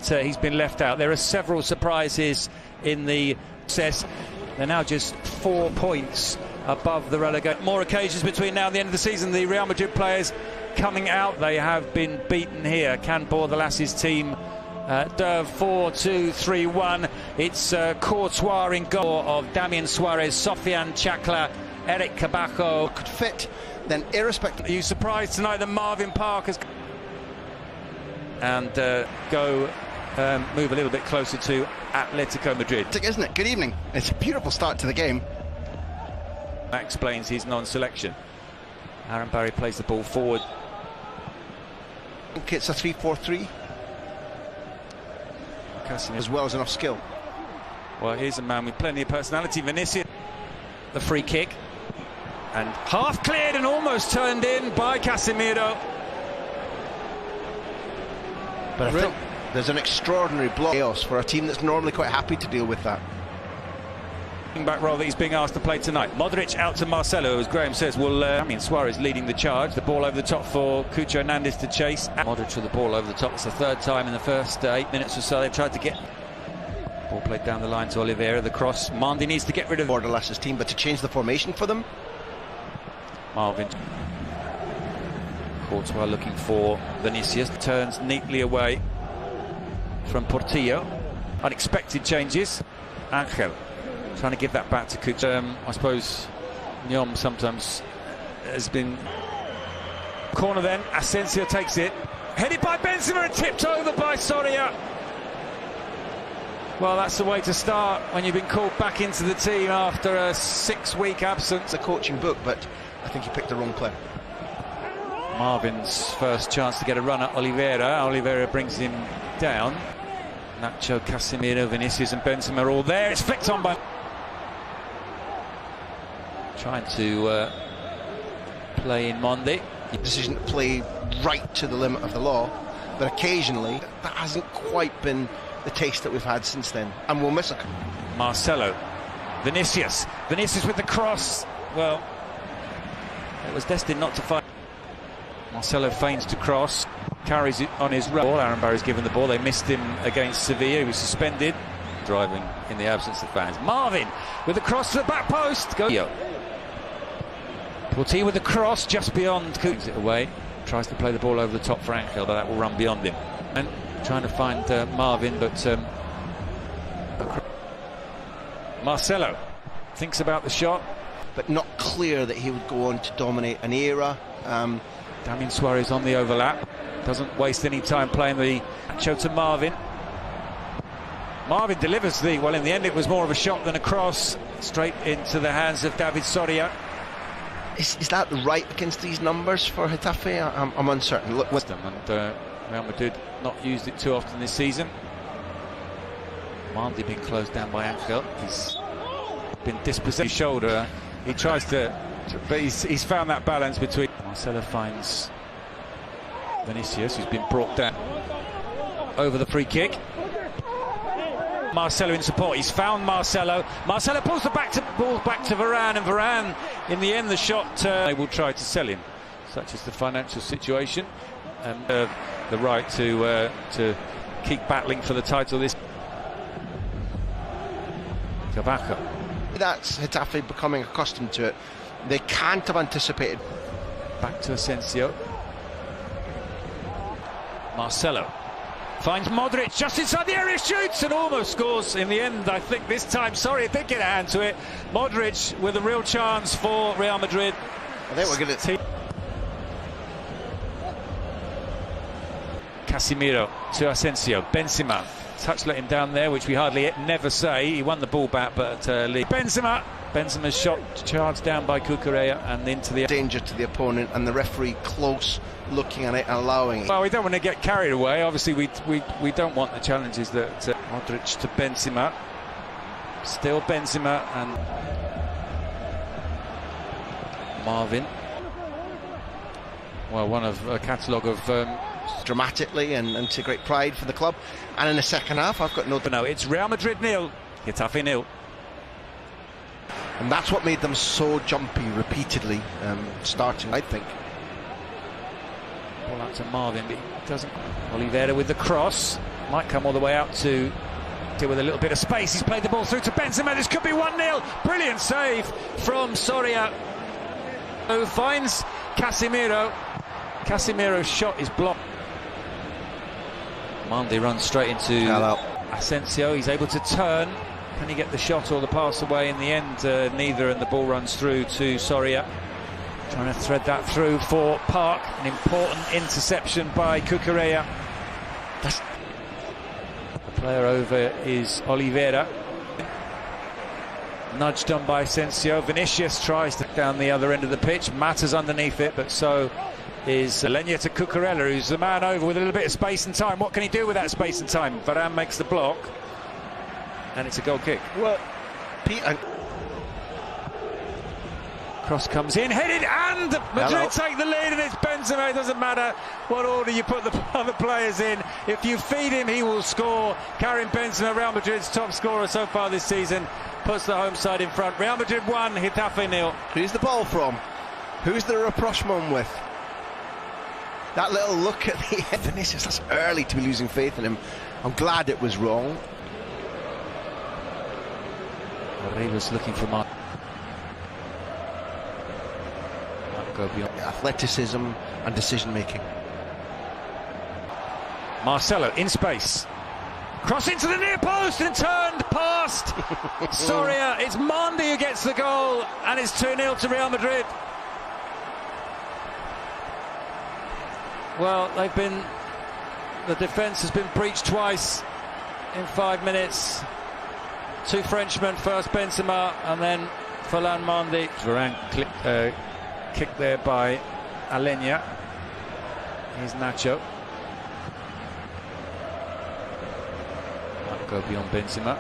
he's been left out. There are several surprises in the process. They're now just 4 points above the relegation. More occasions between now and the end of the season. The Real Madrid players coming out. They have been beaten here. Can Bordalas's team 4-2-3-1. It's Courtois in goal of Damian Suarez, Sofian Chakla, Eric Cabaco. Could fit, then irrespective. Are you surprised tonight that Marvin Park has... And move a little bit closer to Atletico Madrid. Isn't it? Good evening. It's a beautiful start to the game. That explains his non-selection. Aaron Barry plays the ball forward. It's a 3-4-3. As well as enough skill. Well, here's a man with plenty of personality, Vinicius. The free kick. And half cleared and almost turned in by Casemiro. But I think there's an extraordinary block chaos for a team that's normally quite happy to deal with that. Back role that he's being asked to play tonight. Modric out to Marcelo, as Graham says. Damian Suarez leading the charge. The ball over the top for Cucho Hernandez to chase. Modric with the ball over the top. It's the third time in the first 8 minutes or so they've tried to get. Ball played down the line to Oliveira. The cross. Mandy needs to get rid of Bordalas's team, but to change the formation for them. Marvin. Courtois looking for Vinicius. Turns neatly away from Portillo. Unexpected changes. Angel trying to give that back to Cucho. I suppose Nyom sometimes has been... Corner then, Asensio takes it. Headed by Benzema and tipped over by Soria. Well, that's the way to start when you've been called back into the team after a 6-week absence. It's a coaching book, but I think he picked the wrong player. Marvin's first chance to get a run at Oliveira. Oliveira brings him down. Nacho, Casemiro, Vinicius and Benzema are all there. It's flicked on by... Trying to play in Mondi. Decision to play right to the limit of the law, but occasionally that hasn't quite been the taste that we've had since then, and we'll miss it. Marcelo, Vinicius with the cross. Well, it was destined not to find. Marcelo feigns to cross, carries it on his roll. Aaron Barry's given the ball. They missed him against Sevilla. He was suspended, driving in the absence of fans. Marvin with the cross to the back post. Portillo with the cross just beyond. Coops it away. Tries to play the ball over the top for Angel, but that will run beyond him. And trying to find Marvin, but Marcelo thinks about the shot, but not clear that he would go on to dominate an era. Damian Suarez on the overlap, doesn't waste any time playing the Nacho to Marvin. Marvin delivers well, in the end it was more of a shot than a cross, straight into the hands of David Soria. Is that right against these numbers for Getafe? I'm uncertain. Look, and Real Madrid not used it too often this season. Mandy being closed down by Angel. He's been dispossessed his shoulder. He tries to, but he's found that balance between. Marcelo finds Vinicius, who's been brought down over the free kick. Marcelo in support. He's found Marcelo. Marcelo pulls the ball back to Varane, and Varane, in the end, the shot. They will try to sell him. Such is the financial situation, and the right to keep battling for the title. This Cabaco. That's Getafe becoming accustomed to it. They can't have anticipated. Back to Asensio. Marcelo finds Modric just inside the area, shoots and almost scores in the end. I think this time, sorry, it did get a hand to it. Modric with a real chance for Real Madrid. I think we're going to... Casemiro to Asensio. Benzema. Touch let him down there, which we hardly never say. He won the ball back, but Benzema's shot charged down by Cucurella and into the... Danger to the opponent, and the referee close looking at it and allowing it. Well, we don't want to get carried away. Obviously, we don't want the challenges that... Modric to Benzema. Still Benzema and... Marvin. Well, one of a catalogue of... dramatically and to great pride for the club. And in the second half, I've got no... But no, it's Real Madrid 0, Getafe 0. And that's what made them so jumpy repeatedly, starting, I think. Ball out to Marvin, but he doesn't. Oliveira with the cross. Might come all the way out to deal with a little bit of space. He's played the ball through to Benzema. This could be 1-0. Brilliant save from Soria, who finds Casemiro. Casemiro's shot is blocked. Mendy runs straight into Asensio. He's able to turn. Can he get the shot or the pass away? In the end, neither, and the ball runs through to Soria. Trying to thread that through for Park. An important interception by Cucurella. The player over is Oliveira. Nudge done by Asensio. Vinicius tries to down the other end of the pitch. Matters underneath it, but so is Lenya to Cucurella, who's the man over with a little bit of space and time. What can he do with that space and time? Varane makes the block, and it's a goal kick. Well, Cross comes in, headed, and Madrid take the lead, and it's Benzema. It doesn't matter what order you put the other players in. If you feed him, he will score. Karim Benzema, Real Madrid's top scorer so far this season, puts the home side in front. Real Madrid 1, Getafe 0. Who's the ball from? Who's the rapprochement with? That little look at the end. Vinicius, that's early to be losing faith in him. I'm glad it was wrong. He was looking for Mark. Go beyond Athleticism and decision making. Marcelo in space. Cross into the near post and turned past Soria. It's Mendy who gets the goal, and it's 2-0 to Real Madrid. Well, the defence has been breached twice in 5 minutes. 2 Frenchmen, first Benzema and then Ferland Mendy. Varane kicked there by Alenya. Here's Nacho. That'll go beyond Benzema.